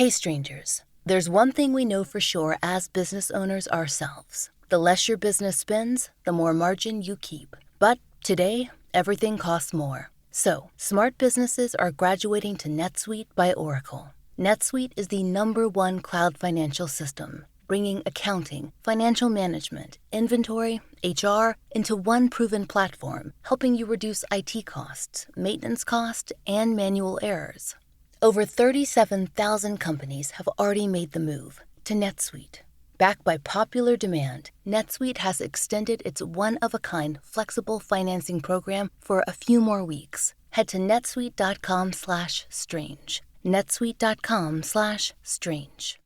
Hey strangers, there's one thing we know for sure as business owners ourselves. The less your business spends, the more margin you keep. But today, everything costs more. So, smart businesses are graduating to NetSuite by Oracle. NetSuite is the #1 cloud financial system, bringing accounting, financial management, inventory, HR into one proven platform, helping you reduce IT costs, maintenance costs, and manual errors. Over 37,000 companies have already made the move to NetSuite. Backed by popular demand, NetSuite has extended its one-of-a-kind flexible financing program for a few more weeks. Head to netsuite.com/strange. netsuite.com/strange.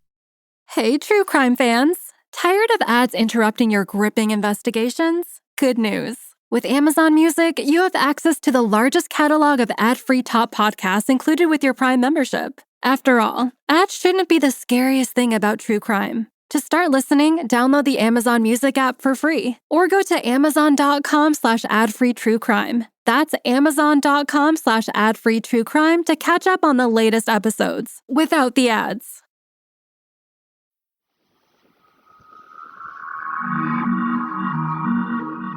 Hey, true crime fans! Tired of ads interrupting your gripping investigations? Good news. With Amazon Music, you have access to the largest catalog of ad-free top podcasts included with your Prime membership. After all, ads shouldn't be the scariest thing about true crime. To start listening, download the Amazon Music app for free or go to amazon.com/ad-free-true-crime. That's amazon.com/ad-free-true-crime to catch up on the latest episodes without the ads.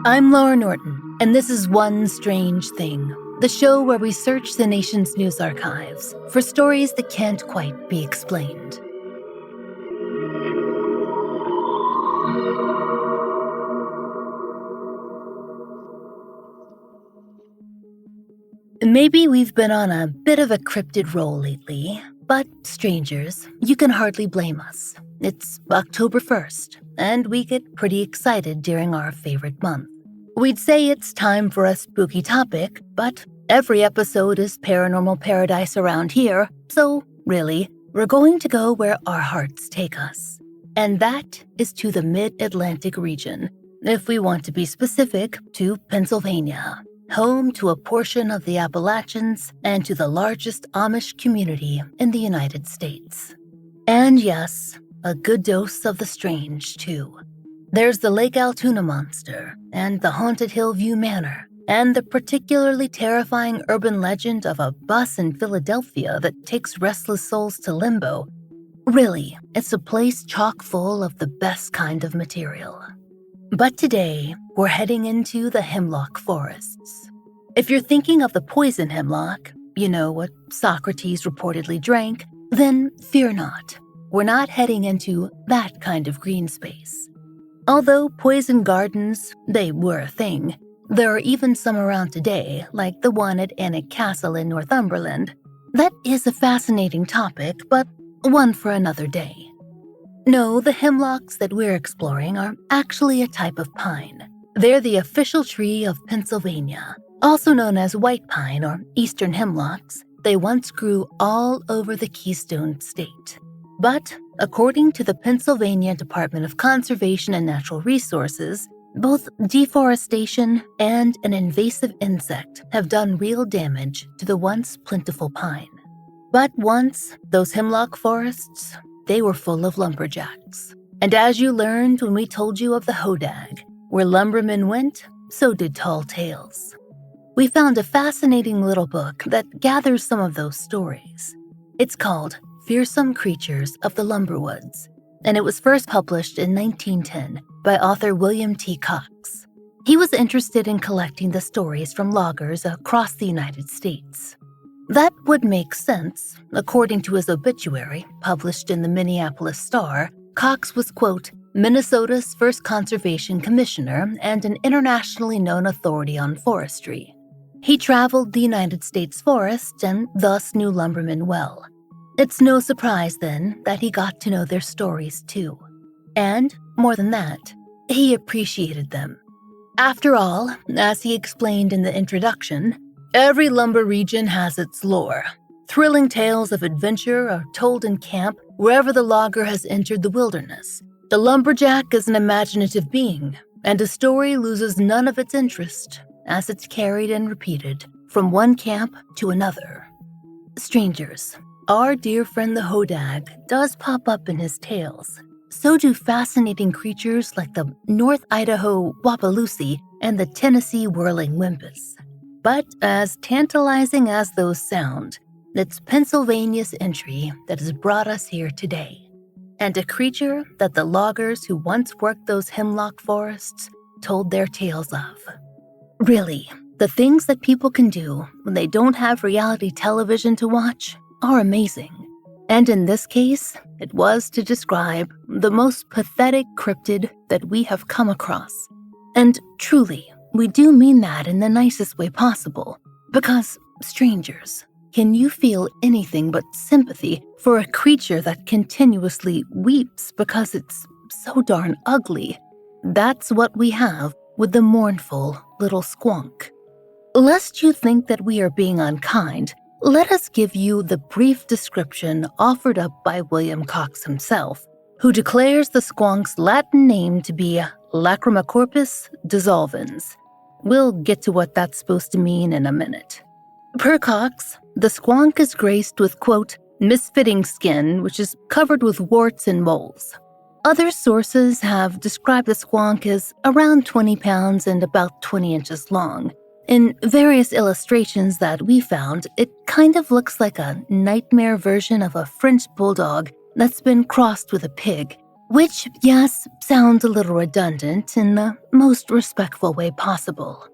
I'm Laurah Norton, and this is One Strange Thing, the show where we search the nation's news archives for stories that can't quite be explained. Maybe we've been on a bit of a cryptid roll lately, but strangers, you can hardly blame us. It's October 1st, and we get pretty excited during our favorite month. We'd say it's time for a spooky topic, but every episode is paranormal paradise around here, so really, we're going to go where our hearts take us. And that is to the Mid-Atlantic region, if we want to be specific, to Pennsylvania, home to a portion of the Appalachians and to the largest Amish community in the United States. And yes, a good dose of the strange, too. There's the Lake Altoona monster, and the haunted Hillview Manor, and the particularly terrifying urban legend of a bus in Philadelphia that takes restless souls to limbo. Really, it's a place chock full of the best kind of material. But today, we're heading into the hemlock forests. If you're thinking of the poison hemlock, you know what Socrates reportedly drank, then fear not. We're not heading into that kind of green space. Although poison gardens, they were a thing, there are even some around today, like the one at Alnwick Castle in Northumberland. That is a fascinating topic, but one for another day. No, the hemlocks that we're exploring are actually a type of pine. They're the official tree of Pennsylvania, also known as white pine or eastern hemlocks. They once grew all over the Keystone State. But according to the Pennsylvania Department of Conservation and Natural Resources, both deforestation and an invasive insect have done real damage to the once plentiful pine. But once, those hemlock forests, they were full of lumberjacks. And as you learned when we told you of the hodag, where lumbermen went, so did tall tales. We found a fascinating little book that gathers some of those stories. It's called Fearsome Creatures of the Lumberwoods, and it was first published in 1910 by author William T. Cox. He was interested in collecting the stories from loggers across the United States. That would make sense. According to his obituary, published in the Minneapolis Star, Cox was, quote, Minnesota's first conservation commissioner and an internationally known authority on forestry. He traveled the United States forests and thus knew lumbermen well. It's no surprise, then, that he got to know their stories, too. And, more than that, he appreciated them. After all, as he explained in the introduction, every lumber region has its lore. Thrilling tales of adventure are told in camp wherever the logger has entered the wilderness. The lumberjack is an imaginative being, and a story loses none of its interest as it's carried and repeated from one camp to another. Strangers, our dear friend the hodag does pop up in his tales. So do fascinating creatures like the North Idaho Wapaloosie and the Tennessee whirling whimpus. But as tantalizing as those sound, It's Pennsylvania's entry that has brought us here today, and a creature that the loggers who once worked those hemlock forests told their tales of. Really, the things that people can do when they don't have reality television to watch are amazing. And in this case, it was to describe the most pathetic cryptid that we have come across. And truly, we do mean that in the nicest way possible. Because, strangers, can you feel anything but sympathy for a creature that continuously weeps because it's so darn ugly? That's what we have with the mournful little Squonk. Lest you think that we are being unkind, let us give you the brief description offered up by William Cox himself, who declares the Squonk's Latin name to be Lacrimacorpus dissolvens. We'll get to what that's supposed to mean in a minute. Per Cox, the Squonk is graced with, quote, misfitting skin, which is covered with warts and moles. Other sources have described the Squonk as around 20 pounds and about 20 inches long. In various illustrations that we found, it kind of looks like a nightmare version of a French bulldog that's been crossed with a pig, which, yes, sounds a little redundant in the most respectful way possible.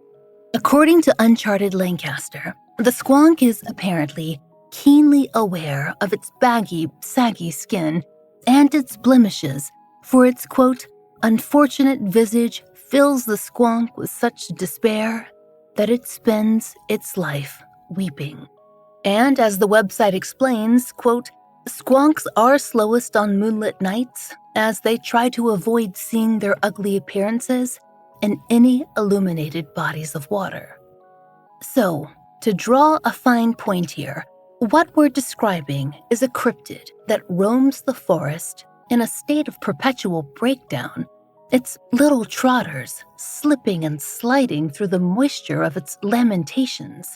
According to Uncharted Lancaster, the Squonk is apparently keenly aware of its baggy, saggy skin and its blemishes, for its, quote, unfortunate visage fills the Squonk with such despair that it spends its life weeping. And as the website explains, quote, Squonks are slowest on moonlit nights as they try to avoid seeing their ugly appearances in any illuminated bodies of water. So, to draw a fine point here, what we're describing is a cryptid that roams the forest in a state of perpetual breakdown, its little trotters slipping and sliding through the moisture of its lamentations.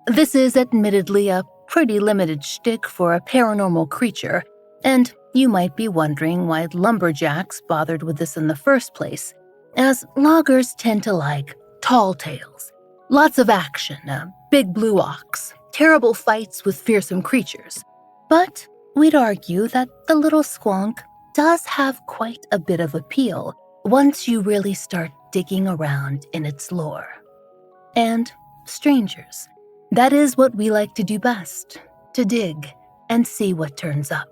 This is admittedly a pretty limited shtick for a paranormal creature, and you might be wondering why lumberjacks bothered with this in the first place, as loggers tend to like tall tales, lots of action, a big blue ox, terrible fights with fearsome creatures. But we'd argue that the little Squonk does have quite a bit of appeal once you really start digging around in its lore. And strangers, that is what we like to do best, to dig and see what turns up.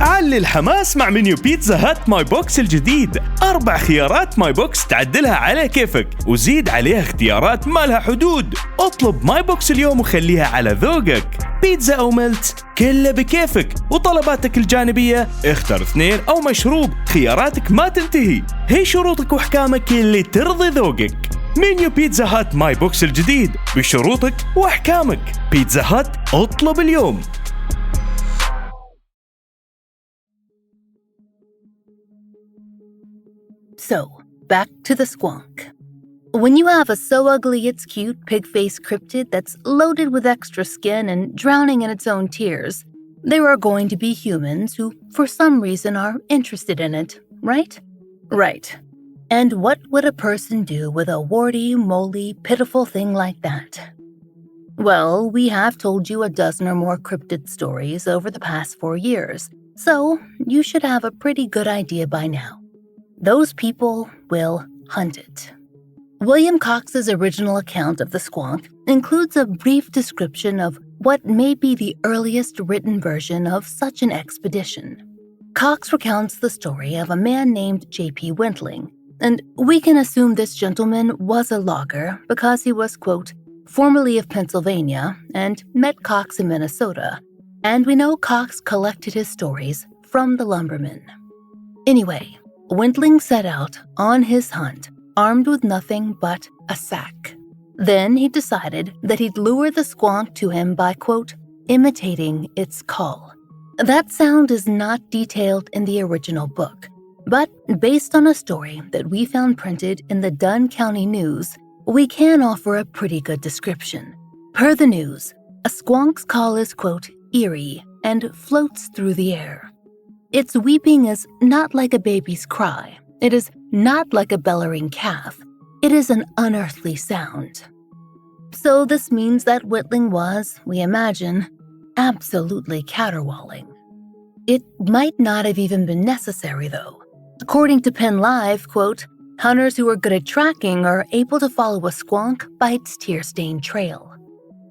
علي الحماس مع منيو بيتزا هات ماي بوكس الجديد. 4 خيارات ماي بوكس تعدلها على كيفك وزيد عليها اختيارات ما لها حدود. اطلب ماي بوكس اليوم وخليها على ذوقك. بيتزا أو ملت كله بكيفك، وطلباتك الجانبية اختر 2 أو مشروب، خياراتك ما تنتهي. هي شروطك وأحكامك اللي ترضي ذوقك. منيو بيتزا هات ماي بوكس الجديد بشروطك وأحكامك. بيتزا هات اطلب اليوم. So, back to the Squonk. When you have a so ugly it's cute pig-faced cryptid that's loaded with extra skin and drowning in its own tears, there are going to be humans who, for some reason, are interested in it, right? Right. And what would a person do with a warty, moly, pitiful thing like that? Well, we have told you a dozen or more cryptid stories over the past 4 years, so you should have a pretty good idea by now. Those people will hunt it. William Cox's original account of the Squonk includes a brief description of what may be the earliest written version of such an expedition. Cox recounts the story of a man named J.P. Wentling, and we can assume this gentleman was a logger because he was, quote, formerly of Pennsylvania and met Cox in Minnesota, and we know Cox collected his stories from the lumbermen. Anyway, Wentling set out on his hunt, armed with nothing but a sack. Then he decided that he'd lure the Squonk to him by, quote, imitating its call. That sound is not detailed in the original book, but based on a story that we found printed in the Dunn County News, we can offer a pretty good description. Per the news, a Squonk's call is, quote, eerie and floats through the air. Its weeping is not like a baby's cry. It is not like a bellowing calf. It is an unearthly sound. So this means that Whitling was, we imagine, absolutely caterwauling. It might not have even been necessary, though. According to Penn Live, quote, hunters who are good at tracking are able to follow a squonk by its tear-stained trail.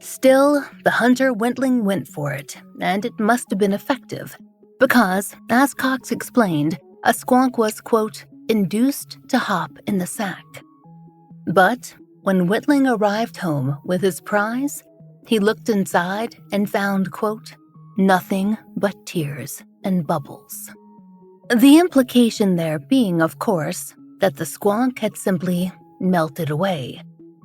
Still, the hunter Whitling went for it, and it must have been effective, because, as Cox explained, a squonk was, quote, induced to hop in the sack. But when Whitling arrived home with his prize, he looked inside and found, quote, nothing but tears and bubbles. The implication there being, of course, that the squonk had simply melted away.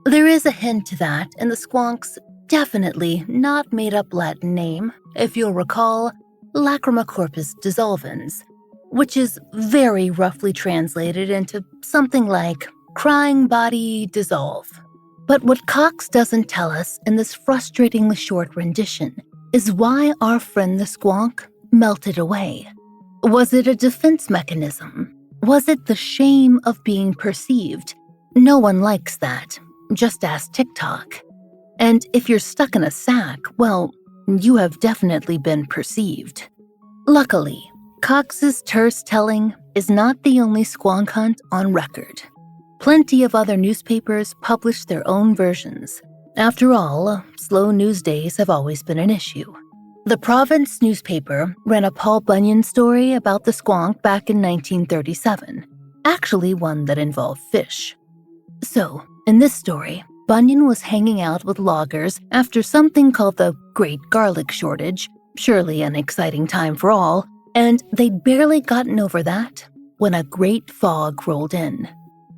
There is a hint to that in the squonk's definitely not made-up Latin name, if you'll recall, Lacrima corpus dissolvens, which is very roughly translated into something like crying body dissolve. But what Cox doesn't tell us in this frustratingly short rendition is why our friend the squonk melted away. Was it a defense mechanism? Was it the shame of being perceived? No one likes that. Just ask TikTok. And if you're stuck in a sack, well, you have definitely been perceived. Luckily, Cox's terse telling is not the only squonk hunt on record. Plenty of other newspapers publish their own versions. After all, slow news days have always been an issue. The Province newspaper ran a Paul Bunyan story about the squonk back in 1937, actually one that involved fish. So, in this story, Bunyan was hanging out with loggers after something called the Great Garlic Shortage, surely an exciting time for all, and they'd barely gotten over that when a great fog rolled in.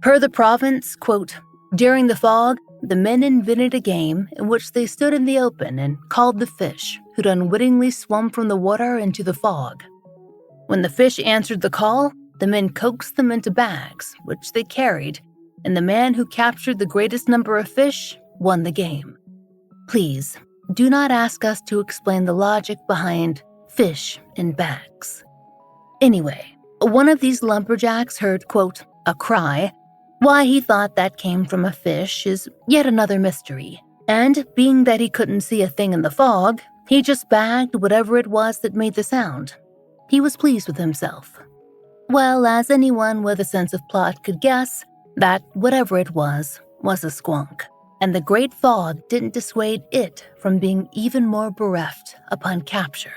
Per the Province, quote, during the fog, the men invented a game in which they stood in the open and called the fish who'd unwittingly swum from the water into the fog. When the fish answered the call, the men coaxed them into bags, which they carried, and the man who captured the greatest number of fish won the game. Please, do not ask us to explain the logic behind fish in bags. Anyway, one of these lumberjacks heard, quote, a cry. Why he thought that came from a fish is yet another mystery, and being that he couldn't see a thing in the fog, he just bagged whatever it was that made the sound. He was pleased with himself. Well, as anyone with a sense of plot could guess, that whatever it was a squonk, and the great fog didn't dissuade it from being even more bereft upon capture.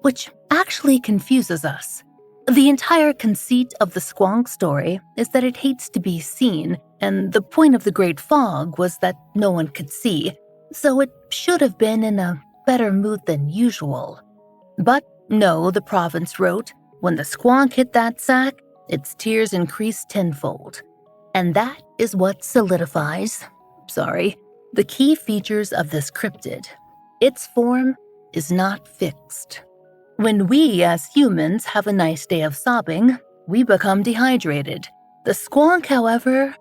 Which actually confuses us. The entire conceit of the squonk story is that it hates to be seen, and the point of the great fog was that no one could see, so it should have been in a better mood than usual. But no, the Province wrote, when the squonk hit that sack, its tears increased tenfold. And that is what solidifies, the key features of this cryptid. Its form is not fixed. When we, as humans, have a nice day of sobbing, we become dehydrated. The squonk, however,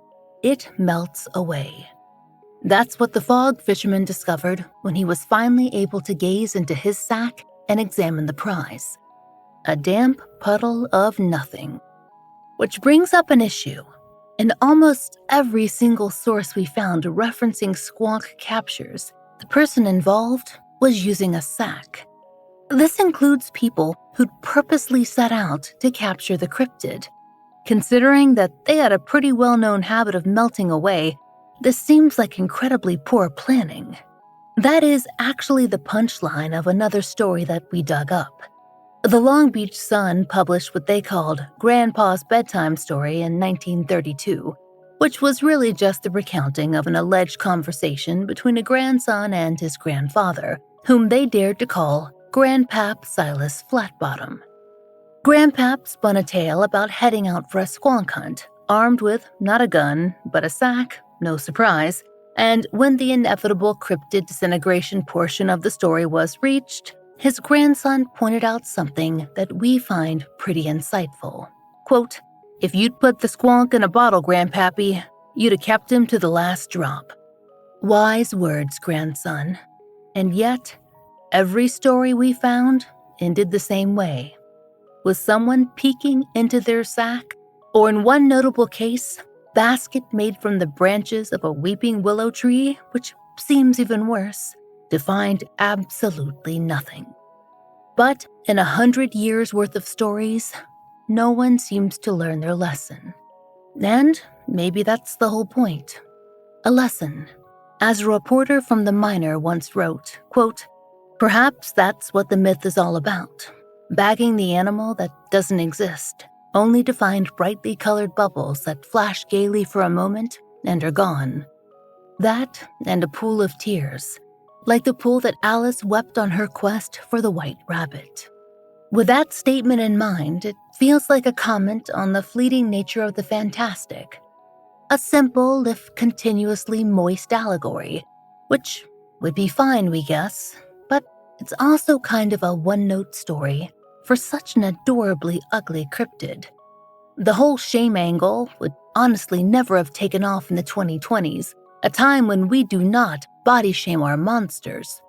it melts away. That's what the fog fisherman discovered when he was finally able to gaze into his sack and examine the prize. A damp puddle of nothing. Which brings up an issue. In almost every single source we found referencing squonk captures, the person involved was using a sack. This includes people who'd purposely set out to capture the cryptid. Considering that they had a pretty well-known habit of melting away, this seems like incredibly poor planning. That is actually the punchline of another story that we dug up. The Long Beach Sun published what they called Grandpa's Bedtime Story in 1932, which was really just the recounting of an alleged conversation between a grandson and his grandfather, whom they dared to call Grandpap Silas Flatbottom. Grandpap spun a tale about heading out for a squonk hunt, armed with not a gun, but a sack, no surprise, and when the inevitable cryptid disintegration portion of the story was reached, his grandson pointed out something that we find pretty insightful. Quote, if you'd put the squonk in a bottle, Grandpappy, you'd have kept him to the last drop. Wise words, grandson. And yet, every story we found ended the same way, with someone peeking into their sack, or in one notable case, basket made from the branches of a weeping willow tree, which seems even worse, to find absolutely nothing. But in 100 years' worth of stories, no one seems to learn their lesson. And maybe that's the whole point. A lesson. As a reporter from the Miner once wrote, quote, "Perhaps that's what the myth is all about. Bagging the animal that doesn't exist, only to find brightly colored bubbles that flash gaily for a moment and are gone. That and a pool of tears, like the pool that Alice wept on her quest for the white rabbit." With that statement in mind, it feels like a comment on the fleeting nature of the fantastic. A simple, if continuously moist allegory, which would be fine, we guess, but it's also kind of a one-note story for such an adorably ugly cryptid. The whole shame angle would honestly never have taken off in the 2020s, a time when we do not body shame our monsters.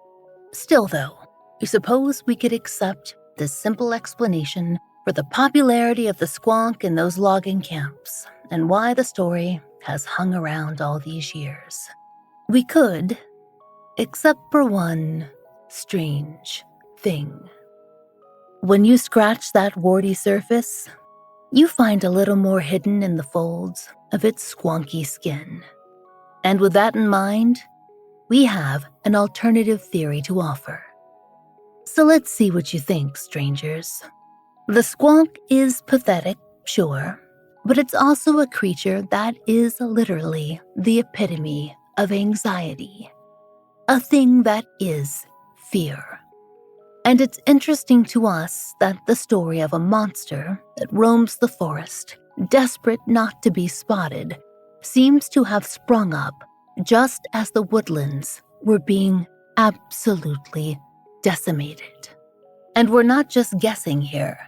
Still though, you suppose we could accept this simple explanation for the popularity of the Squonk in those logging camps and why the story has hung around all these years. We could, except for one strange thing. When you scratch that warty surface, you find a little more hidden in the folds of its squonky skin. And with that in mind, we have an alternative theory to offer. So let's see what you think, strangers. The Squonk is pathetic, sure, but it's also a creature that is literally the epitome of anxiety. A thing that is fear. And it's interesting to us that the story of a monster that roams the forest, desperate not to be spotted, seems to have sprung up just as the woodlands were being absolutely decimated. And we're not just guessing here.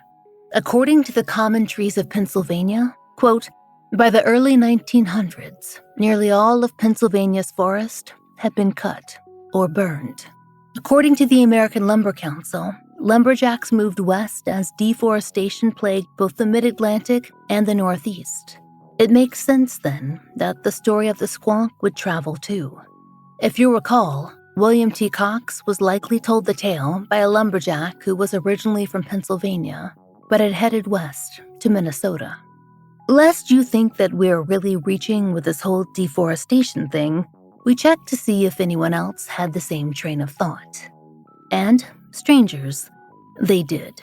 According to the Common Trees of Pennsylvania, quote, "By the early 1900s, nearly all of Pennsylvania's forest had been cut or burned." According to the American Lumber Council, lumberjacks moved west as deforestation plagued both the Mid-Atlantic and the Northeast. It makes sense, then, that the story of the Squonk would travel too. If you recall, William T. Cox was likely told the tale by a lumberjack who was originally from Pennsylvania, but had headed west to Minnesota. Lest you think that we're really reaching with this whole deforestation thing, we checked to see if anyone else had the same train of thought. And, strangers, they did.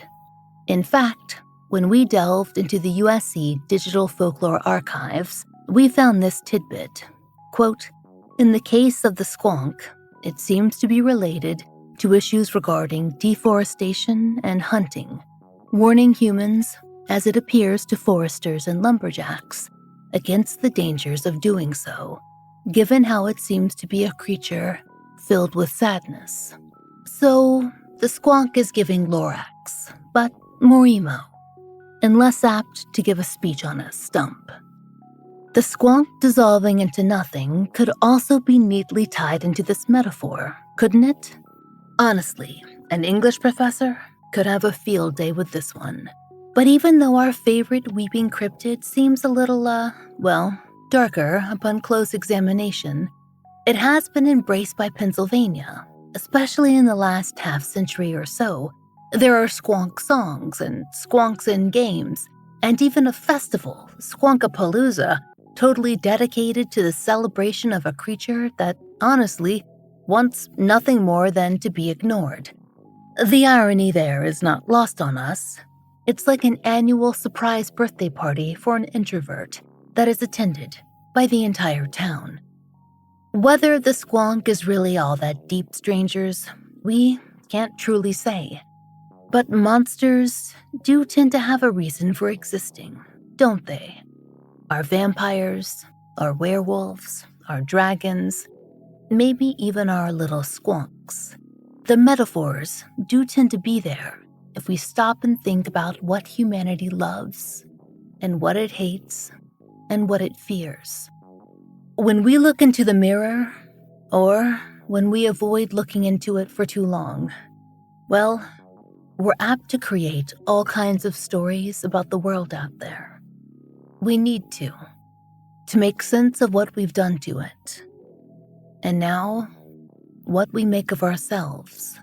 In fact, when we delved into the USC Digital Folklore Archives, we found this tidbit. Quote, "In the case of the Squonk, it seems to be related to issues regarding deforestation and hunting, warning humans, as it appears to foresters and lumberjacks, against the dangers of doing so, given how it seems to be a creature filled with sadness. So, the Squonk is giving Lorax, but more emo, and less apt to give a speech on a stump. The Squonk dissolving into nothing could also be neatly tied into this metaphor, couldn't it? Honestly, an English professor could have a field day with this one. But even though our favorite weeping cryptid seems a little, darker upon close examination, it has been embraced by Pennsylvania, especially in the last half-century or so. There are Squonk songs and Squonks in games, and even a festival, Squonkapalooza, totally dedicated to the celebration of a creature that, honestly, wants nothing more than to be ignored. The irony there is not lost on us. It's like an annual surprise birthday party for an introvert that is attended by the entire town. Whether the Squonk is really all that deep, strangers, we can't truly say. But monsters do tend to have a reason for existing, don't they? Our vampires, our werewolves, our dragons, maybe even our little Squonks. The metaphors do tend to be there if we stop and think about what humanity loves, and what it hates, and what it fears. When we look into the mirror, or when we avoid looking into it for too long, well, we're apt to create all kinds of stories about the world out there. We need to to make sense of what we've done to it. And now, what we make of ourselves.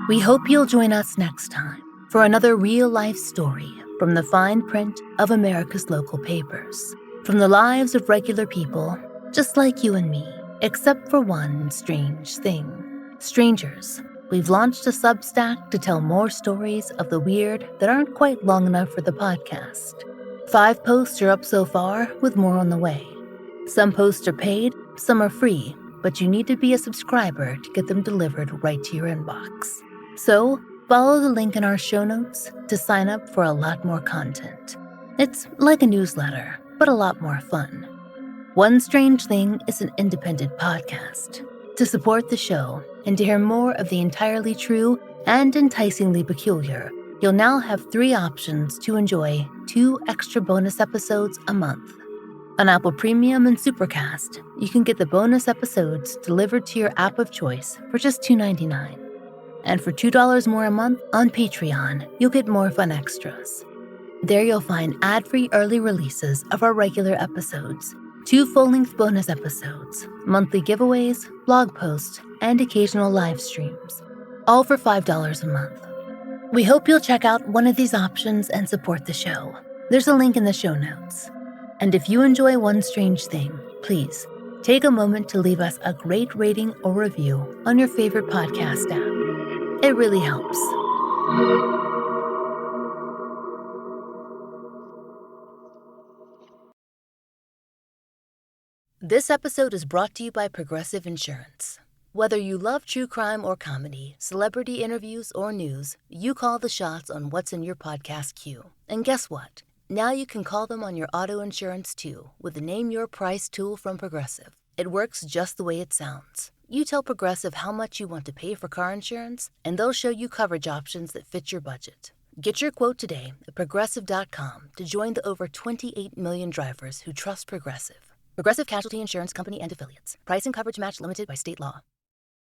We hope you'll join us next time for another real-life story from the fine print of America's local papers, from the lives of regular people just like you and me, except for one strange thing. Strangers, we've launched a Substack to tell more stories of the weird that aren't quite long enough for the podcast. 5 posts are up so far, with more on the way. Some posts are paid, some are free, but you need to be a subscriber to get them delivered right to your inbox. So, follow the link in our show notes to sign up for a lot more content. It's like a newsletter, but a lot more fun. One Strange Thing is an independent podcast. To support the show and to hear more of the entirely true and enticingly peculiar, you'll now have 3 options to enjoy 2 extra bonus episodes a month. On Apple Premium and Supercast, you can get the bonus episodes delivered to your app of choice for just $2.99. And for $2 more a month on Patreon, you'll get more fun extras. There you'll find ad-free early releases of our regular episodes, 2 full-length bonus episodes, monthly giveaways, blog posts, and occasional live streams, all for $5 a month. We hope you'll check out one of these options and support the show. There's a link in the show notes. And if you enjoy One Strange Thing, please take a moment to leave us a great rating or review on your favorite podcast app. It really helps. This episode is brought to you by Progressive Insurance. Whether you love true crime or comedy, celebrity interviews or news, you call the shots on what's in your podcast queue. And guess what? Now you can call them on your auto insurance too with the Name Your Price tool from Progressive. It works just the way it sounds. You tell Progressive how much you want to pay for car insurance, and they'll show you coverage options that fit your budget. Get your quote today at Progressive.com to join the over 28 million drivers who trust Progressive. Progressive Casualty Insurance Company and Affiliates. Price and coverage match limited by state law.